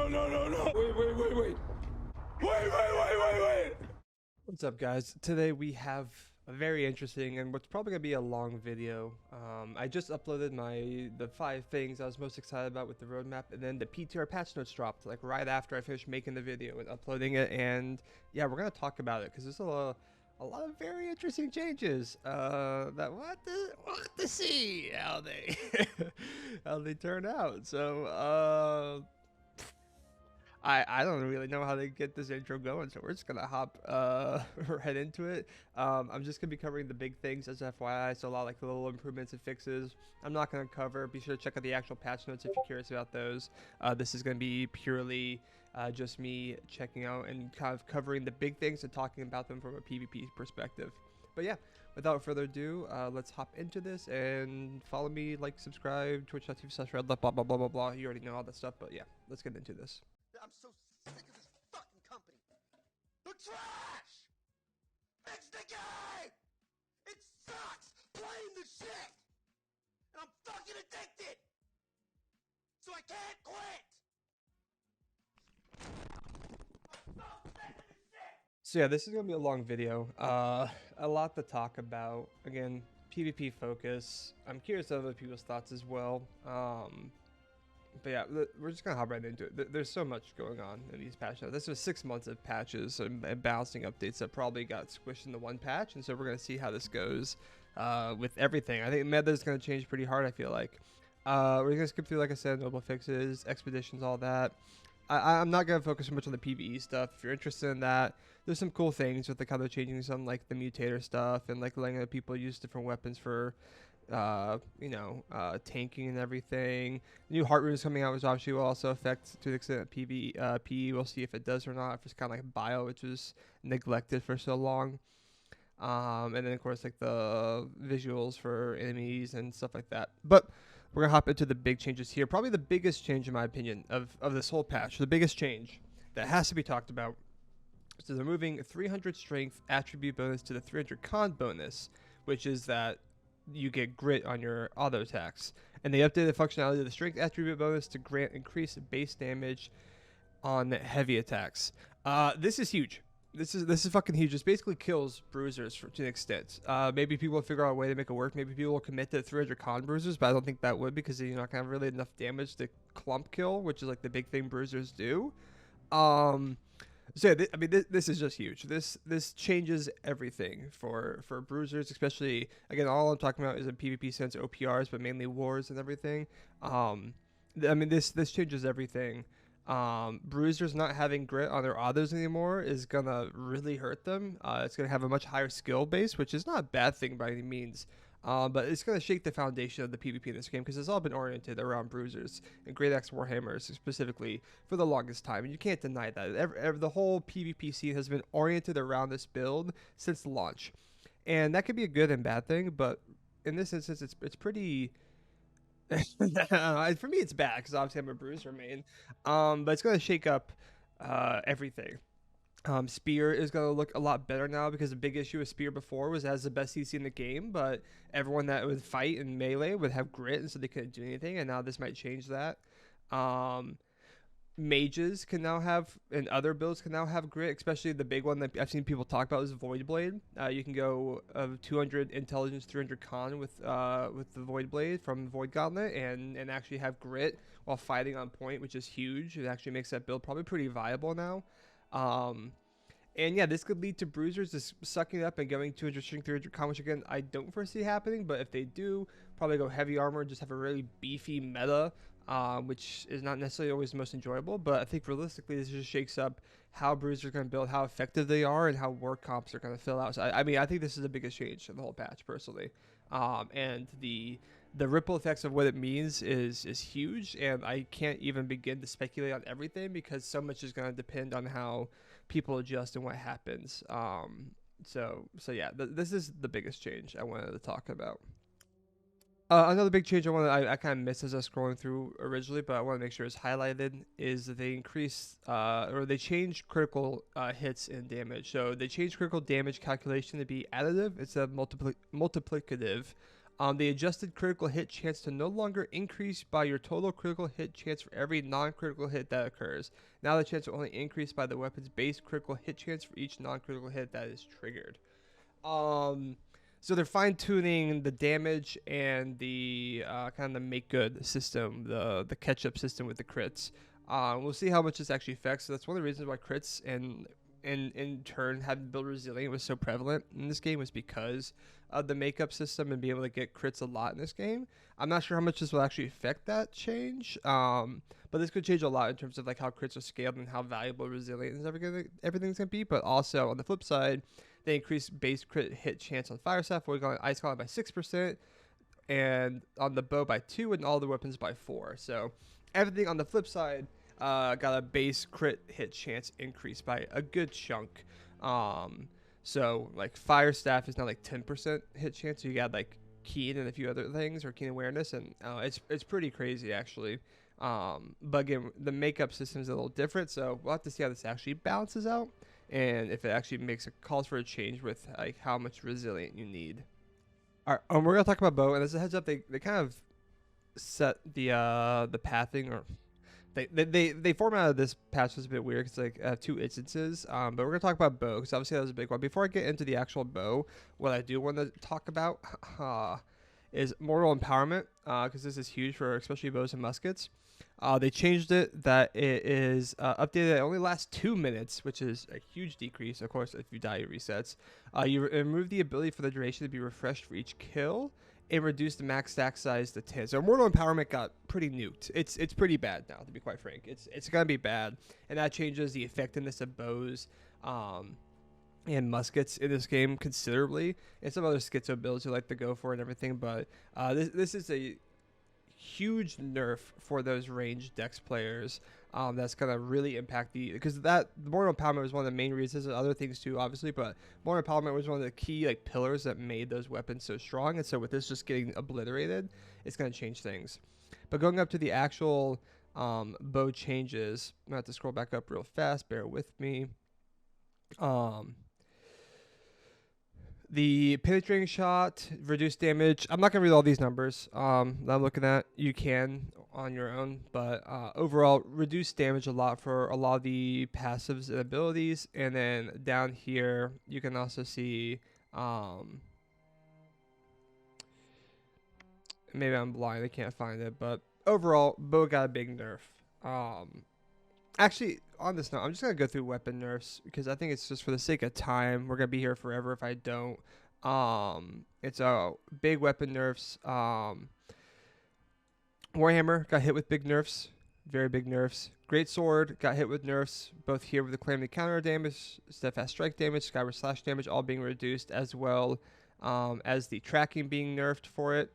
no. Wait. Wait. What's up, guys? Today we have a very interesting and what's probably gonna be a long video. I just uploaded the 5 things I was most excited about with the roadmap, and then the PTR patch notes dropped like right after I finished making the video and uploading it. And yeah, we're gonna talk about it because there's a lot of very interesting changes that we'll have to see how they how they turn out. So I don't really know how to get this intro going, so we're just gonna hop right into it. I'm just gonna be covering the big things as FYI, so a lot like the little improvements and fixes I'm not gonna cover. Be sure to check out the actual patch notes if you're curious about those. This is gonna be purely just me checking out and kind of covering the big things and talking about them from a PvP perspective. But yeah, without further ado, let's hop into this and follow me, like, subscribe, twitch.tv/Redlaf, blah blah blah blah blah. You already know all that stuff, but yeah, let's get into this. I'm so sick of this fucking company. The trash! Fix the game! It sucks playing the shit! And I'm fucking addicted! So I can't quit! I'm so sick of this shit! So yeah, this is gonna be a long video. A lot to talk about. Again, PvP focus. I'm curious of other people's thoughts as well. But yeah, we're just gonna hop right into it. There's so much going on in these patch notes. This was 6 months of patches and balancing updates that probably got squished into one patch, and so we're gonna see how this goes with everything. I think meta's gonna change pretty hard. I feel like we're gonna skip through, like I said, noble fixes, expeditions, all that. I'm not gonna focus so much on the PvE stuff. If you're interested in that, there's some cool things with like how they're changing some like the mutator stuff and like letting other people use different weapons for tanking and everything. New heart runes coming out, which obviously will also affect to the extent that PE. We'll see if it does or not. If it's kind of like bio, which was neglected for so long. And then of course like the visuals for enemies and stuff like that. But we're gonna hop into the big changes here. Probably the biggest change in my opinion of this whole patch. The biggest change that has to be talked about. So they're moving 300 strength attribute bonus to the 300 con bonus, which is that you get grit on your auto attacks, and they updated the functionality of the strength attribute bonus to grant increased base damage on heavy attacks. This is huge. This is fucking huge. This basically kills bruisers to an extent. Maybe people will figure out a way to make it work. Maybe people will commit to 300 con bruisers, but I don't think that would, because you're not gonna have really enough damage to clump kill, which is like the big thing bruisers do. So yeah, this is just huge. This changes everything for bruisers, especially. Again, all I'm talking about is in PvP sense OPRs, but mainly wars and everything. This changes everything. Bruisers not having grit on their autos anymore is gonna really hurt them. It's gonna have a much higher skill base, which is not a bad thing by any means. But it's going to shake the foundation of the PvP in this game, because it's all been oriented around bruisers and Great Axe Warhammers specifically for the longest time, and you can't deny that. The whole PvP scene has been oriented around this build since launch, and that could be a good and bad thing, but in this instance it's pretty for me it's bad, because obviously I'm a bruiser main, but it's going to shake up everything. Spear is going to look a lot better now, because the big issue with Spear before was it has the best CC in the game, but everyone that would fight in melee would have grit, and so they couldn't do anything, and now this might change that. Mages can now have, and other builds can now have grit, especially the big one that I've seen people talk about is Void Blade. You can go 200 intelligence, 300 con with the Void Blade from Void Gauntlet, and actually have grit while fighting on point, which is huge. It actually makes that build probably pretty viable now. And yeah, this could lead to bruisers just sucking up and going 200 strength, 300 con, which again I don't foresee happening, but if they do, probably go heavy armor and just have a really beefy meta, which is not necessarily always the most enjoyable. But I think realistically this just shakes up how bruisers are going to build, how effective they are, and how war comps are going to fill out. So I think this is the biggest change of the whole patch personally. And the ripple effects of what it means is huge, and I can't even begin to speculate on everything, because so much is going to depend on how people adjust and what happens. So yeah, this is the biggest change I wanted to talk about. Another big change I kind of missed as I was scrolling through originally, but I want to make sure it's highlighted, is that they they changed critical hits and damage. So they changed critical damage calculation to be additive instead of multiplicative. The adjusted critical hit chance to no longer increase by your total critical hit chance for every non-critical hit that occurs. Now the chance will only increase by the weapon's base critical hit chance for each non-critical hit that is triggered. Um, so they're fine tuning the damage and the kind of the make good system, the catch up system with the crits. We'll see how much this actually affects. So that's one of the reasons why crits and in turn having to build resilient was so prevalent in this game, was because of the makeup system and being able to get crits a lot in this game. I'm not sure how much this will actually affect that change. But this could change a lot in terms of like how crits are scaled and how valuable resilient is everything's gonna be. But also on the flip side, they increase base crit hit chance on Firestaff, Void Gauntlet, Ice Gauntlet by 6%, and on the bow by 2, and all the weapons by 4. So everything on the flip side got a base crit hit chance increase by a good chunk. So like Firestaff is now like 10% hit chance. So you got like Keen and a few other things, or Keen Awareness, and it's pretty crazy actually. But again, the makeup system is a little different, so we'll have to see how this actually balances out, and if it actually calls for a change with like how much resilient you need. All right, we're gonna talk about bow, and as a heads up, they kind of set the pathing, or they formatted this patch was a bit weird because like 2 instances. But we're gonna talk about bow because obviously that was a big one. Before I get into the actual bow, what I do want to talk about is mortal empowerment, because this is huge for especially bows and muskets. They changed it that it is updated. It only lasts 2 minutes, which is a huge decrease. Of course, if you die, it resets. You remove the ability for the duration to be refreshed for each kill, and reduce the max stack size to 10. So Mortal Empowerment got pretty nuked. It's pretty bad now, to be quite frank. It's gonna be bad, and that changes the effectiveness of bows and muskets in this game considerably, and some other schizo builds you like to go for and everything. But this is a huge nerf for those ranged dex players. That's gonna really impact because the Mortal Empowerment was one of the main reasons, and other things too, obviously. But Mortal Empowerment was one of the key like pillars that made those weapons so strong. And so with this just getting obliterated, it's gonna change things. But going up to the actual bow changes, I'm gonna have to scroll back up real fast. Bear with me. The penetrating shot, reduced damage. I'm not going to read all these numbers that I'm looking at. You can on your own. But overall, reduced damage a lot for a lot of the passives and abilities. And then down here, you can also see... maybe I'm blind. I can't find it. But overall, bow got a big nerf. Actually, on this note, I'm just going to go through weapon nerfs because I think it's just for the sake of time. We're going to be here forever if I don't. It's a big weapon nerfs. Warhammer got hit with big nerfs. Very big nerfs. Greatsword got hit with nerfs, both here with the Calamity counter damage, steadfast strike damage, skyward slash damage, all being reduced, as well as the tracking being nerfed for it.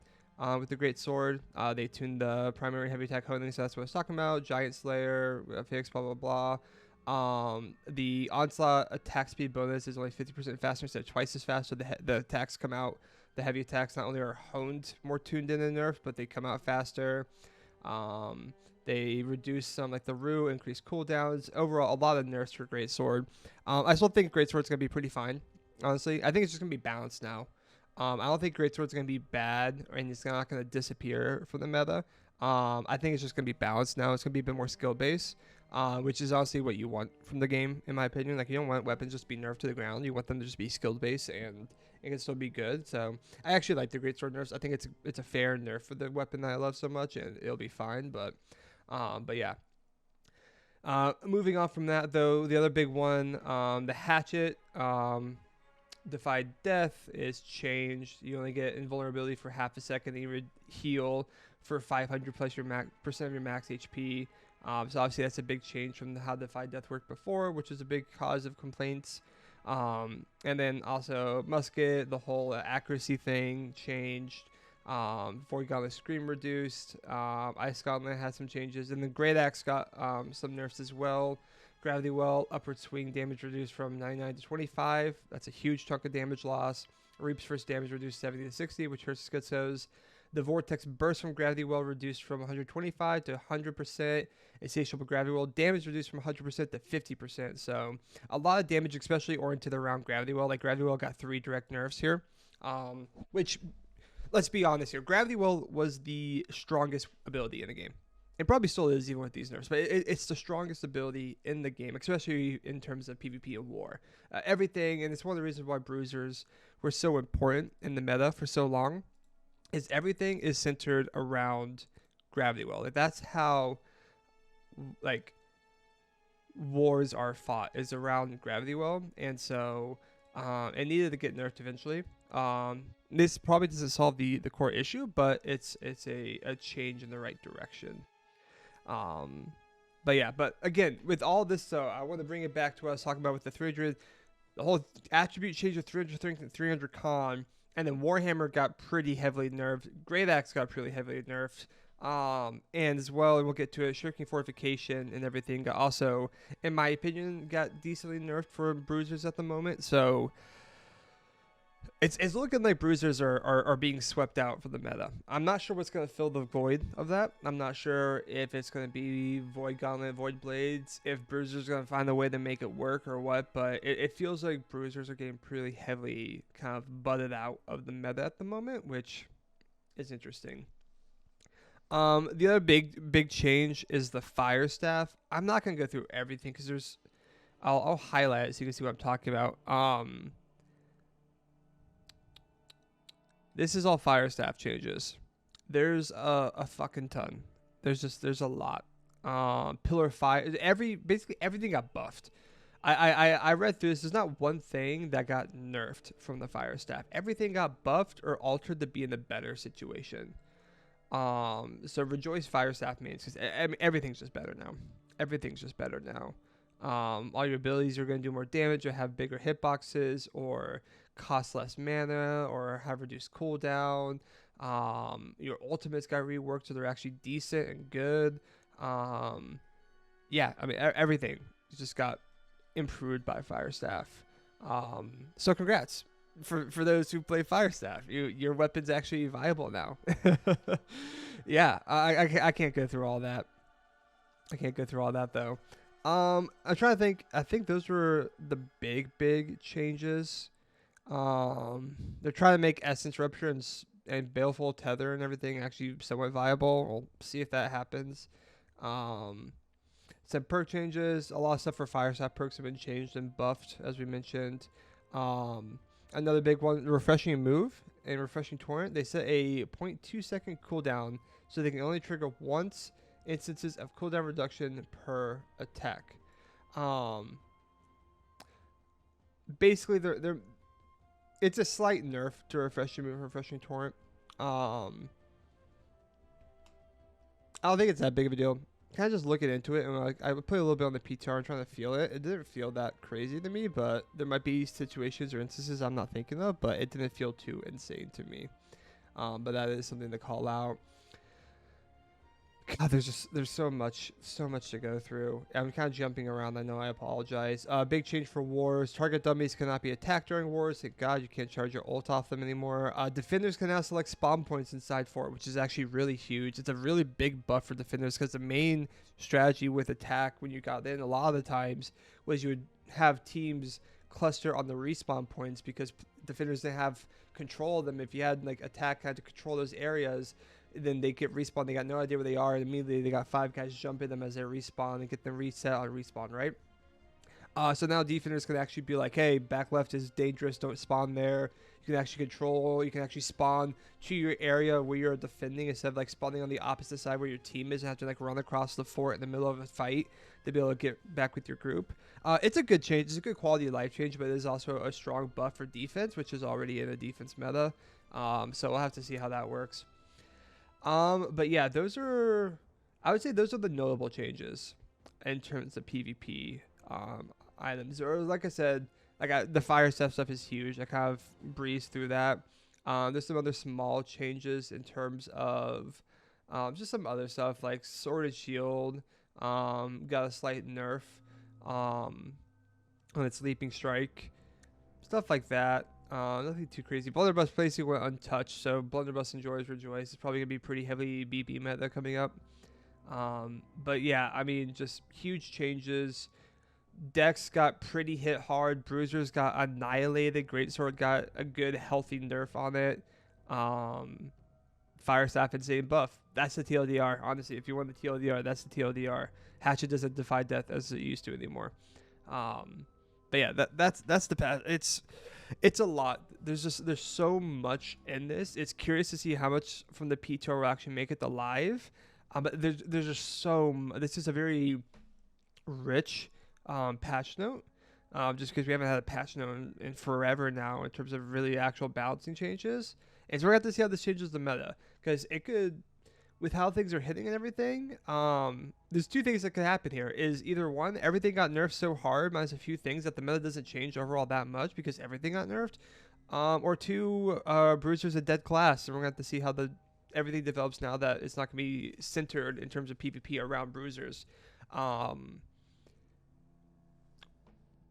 With the Great Sword, they tuned the primary heavy attack honing, so that's what I was talking about. Giant Slayer, Phoenix, blah, blah, blah. The Onslaught attack speed bonus is only 50% faster instead of twice as fast, so the attacks come out. The heavy attacks not only are honed, more tuned in and nerfed, but they come out faster. They reduce some, like the Rue, increase cooldowns. Overall, a lot of nerfs for Great Sword. I still think Great Sword's going to be pretty fine, honestly. I think it's just going to be balanced now. I don't think Greatsword's going to be bad, and it's not going to disappear from the meta. I think it's just going to be balanced now. It's going to be a bit more skill-based, which is honestly what you want from the game, in my opinion. Like, you don't want weapons just to be nerfed to the ground. You want them to just be skill-based, and it can still be good. So I actually like the Greatsword nerfs. I think it's a fair nerf for the weapon that I love so much, and it'll be fine. But yeah. Moving on from that, though, the other big one, the Hatchet... Defied Death is changed. You only get invulnerability for half a second. You heal for 500 plus your percent of your max HP. So obviously that's a big change from how Defied Death worked before, which was a big cause of complaints. And then also Musket, the whole accuracy thing changed. Void Gauntlet Scream reduced. Ice Gauntlet had some changes, and the Great Axe got some nerfs as well. Gravity Well, upward swing damage reduced from 99 to 25. That's a huge chunk of damage loss. Reap's first damage reduced 70 to 60, which hurts schizos. The Vortex Burst from Gravity Well reduced from 125 to 100%. Insatiable Gravity Well damage reduced from 100% to 50%. So a lot of damage, especially oriented around Gravity Well. Like Gravity Well got 3 direct nerfs here, which let's be honest here. Gravity Well was the strongest ability in the game. It probably still is even with these nerfs, but it's the strongest ability in the game, especially in terms of PvP and war. Everything, and it's one of the reasons why Bruisers were so important in the meta for so long, is everything is centered around Gravity Well. Like that's how, like, wars are fought is around Gravity Well, and so it needed to get nerfed eventually. This probably doesn't solve the core issue, but it's a change in the right direction. Um, but yeah, but again, with all this, so I want to bring it back to what I was talking about with the 300, the whole attribute change of 300 con, and then Warhammer got pretty heavily nerfed. Great Axe got pretty heavily nerfed. And as well, and we'll get to it, Shirking Fortification and everything got also, in my opinion, got decently nerfed for Bruisers at the moment. So it's looking like Bruisers are being swept out for the meta. I'm not sure what's going to fill the void of that. I'm not sure if it's going to be Void Gauntlet, Void Blades, if Bruisers going to find a way to make it work or what, but it feels like Bruisers are getting pretty heavily kind of butted out of the meta at the moment, which is interesting. The other big change is the Firestaff. I'm not going to go through everything because there's, I'll highlight it so you can see what I'm talking about. This is all Firestaff changes. There's a fucking ton. There's a lot. Pillar Fire. Basically everything got buffed. I read through this. There's not one thing that got nerfed from the Firestaff. Everything got buffed or altered to be in a better situation. So rejoice Firestaff means because everything's just better now. Everything's just better now. All your abilities are going to do more damage or have bigger hitboxes or cost less mana or have reduced cooldown. Your ultimates got reworked so they're actually decent and good. Yeah, I mean everything just got improved by Firestaff. So congrats for those who play Firestaff. Your weapon's actually viable now. Yeah, I can't go through all that. I can't go through all that though. I'm trying to think. I think those were the big changes. They're trying to make Essence Rupture and Baleful Tether and everything actually somewhat viable. We'll see if that happens. Some perk changes. A lot of stuff for Firestaff perks have been changed and buffed, as we mentioned. Another big one, Refreshing Move and Refreshing Torrent. They set a 0.2 second cooldown, so they can only trigger once instances of cooldown reduction per attack. Basically, it's a slight nerf to Refreshing Move, Refreshing Torrent. I don't think it's that big of a deal. Kind of just looking into it, and like I would put a little bit on the PTR and trying to feel it. It didn't feel that crazy to me, but there might be situations or instances I'm not thinking of, but it didn't feel too insane to me. But that is something to call out. God, there's so much to go through. I'm kind of jumping around. I know. I apologize. Big change for wars. Target dummies cannot be attacked during wars. Thank God you can't charge your ult off them anymore. Defenders can now select spawn points inside fort, which is actually really huge. It's a really big buff for defenders because the main strategy with attack when you got in a lot of the times was you would have teams cluster on the respawn points because defenders didn't have control of them. If you had like attack had to control those areas, then they get respawn. They got no idea where they are, and immediately they got 5 guys jumping them as they respawn and get them reset on respawn, right? So now defenders can actually be like, hey, back left is dangerous, don't spawn there. You can actually control, you can actually spawn to your area where you're defending instead of like spawning on the opposite side where your team is and have to like run across the fort in the middle of a fight to be able to get back with your group. It's a good change. It's a good quality of life change, but it is also a strong buff for defense, which is already in a defense meta. So we'll have to see how that works. But yeah, I would say those are the notable changes in terms of PvP items. Or like I said, the Firestaff stuff is huge. I kind of breezed through that. There's some other small changes in terms of just some other stuff like Sword and Shield got a slight nerf on its Leaping Strike, stuff like that. Nothing too crazy. Blunderbuss placing went untouched, so Blunderbuss enjoys Rejoice. It's probably going to be pretty heavy BP meta coming up. But yeah, I mean, just huge changes. Dex got pretty hit hard. Bruisers got annihilated. Greatsword got a good, healthy nerf on it. Firestaff insane buff. That's the TLDR. Honestly, if you want the TLDR, that's the TLDR. Hatchet doesn't defy death as it used to anymore. Um, but yeah, that's the path. It's a lot. There's so much in this. It's curious to see how much from the PTR will actually make it to live. But there's just this is a very rich patch note. Just because we haven't had a patch note in forever now in terms of really actual balancing changes. And so we're going to have to see how this changes the meta. Because it could, with how things are hitting and everything, there's two things that could happen here. Is either one, everything got nerfed so hard, minus a few things, that the meta doesn't change overall that much because everything got nerfed. Or two, Bruisers a dead class. And we're going to have to see how everything develops now that it's not going to be centered in terms of PvP around Bruisers.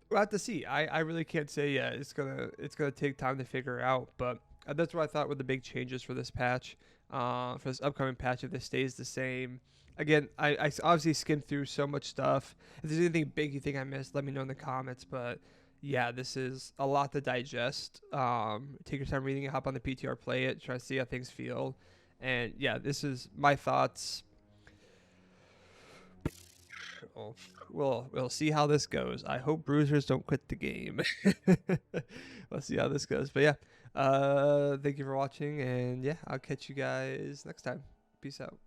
We'll have to see. I really can't say yet. It's gonna take time to figure out, but that's what I thought were the big changes for this patch, for this upcoming patch if this stays the same. Again, I obviously skimmed through so much stuff. If there's anything big you think I missed, let me know in the comments. But yeah, this is a lot to digest. Take your time reading it, hop on the PTR, play it, try to see how things feel, and yeah, this is my thoughts. We'll see how this goes. I hope Bruisers don't quit the game. We'll see how this goes. But yeah, thank you for watching, and yeah, I'll catch you guys next time. Peace out.